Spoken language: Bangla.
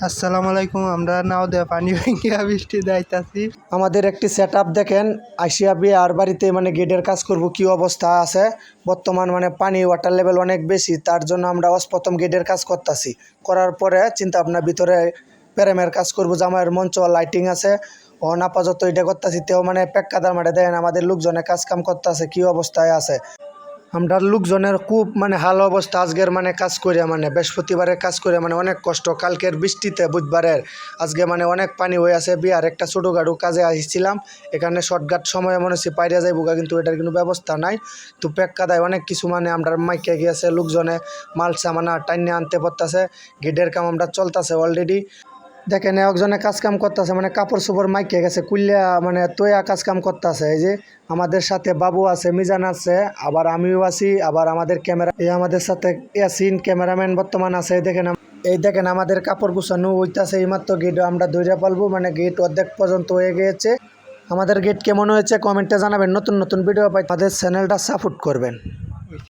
আসসালামু আলাইকুম। আমরা নাও দেয়া পানি ভাঙ্গিয়া বৃষ্টি যাইতাছি। আমাদের একটি সেটআপ দেখেন, আইসিয়া বিয়ার বাড়িতে মানে গেটের কাজ করব, কি অবস্থা আছে বর্তমান, মানে পানি ওয়াটার লেভেল অনেক বেশি, তার জন্য আমরা প্রথম গেটের কাজ করতেছি। করার পরে চিন্তা ভাবনা ভিতরে প্যারেমের কাজ করব, জামাইয়ের মঞ্চ লাইটিং আছে আপাতত এটা করতেছি। তেও মানে পেক্কাদার মাঠে দেখেন আমাদের লোকজনে কাজ কাম করতেছে, কি অবস্থায় আছে। আমরা লোকজনের খুব মানে হাল অবস্থা। আজকের মানে কাজ করে মানে বৃহস্পতিবারের কাজ করে মানে অনেক কষ্ট, কালকের বৃষ্টিতে বুধবারের আজকে মানে অনেক পানি হয়ে আছে। বিয়ার একটা ছোটোখাটো কাজে আসছিলাম, এখানে শর্টকাট সময় মনে হচ্ছে পাইরা যাইব, কিন্তু এটার কোনো ব্যবস্থা নাই। তো পেক্কাদায় অনেক কিছু মানে আমরা মাইকে গিয়েছে, লোকজনে মাল সামানা টাইনে আনতে পড়তেছে। গেটের কাম আমরা চলতেছে অলরেডি। দেখেন একজনে কাজ কাম করতেছে, মানে কাপড় চোপড় মাইকে গেছে কুল্লা, মানে তৈয়া কাজ কাম করতেছে। এই যে আমাদের সাথে বাবু আছে, মিজান আছে, আবার আমিও আছি, আবার আমাদের ক্যামেরা আমাদের সাথে ইয়াসিন ক্যামেরাম্যান বর্তমান আছে। এই দেখেন আমাদের কাপড় গুছানো হইতাছে, এইমাত্র গেট আমরা ধরে পালবো, মানে গেট অর্ধেক পর্যন্ত হয়ে গিয়েছে। আমাদের গেট কেমন হয়েছে কমেন্টে জানাবেন। নতুন নতুন ভিডিও পাই, আমাদের চ্যানেলটা সাপোর্ট করবেন।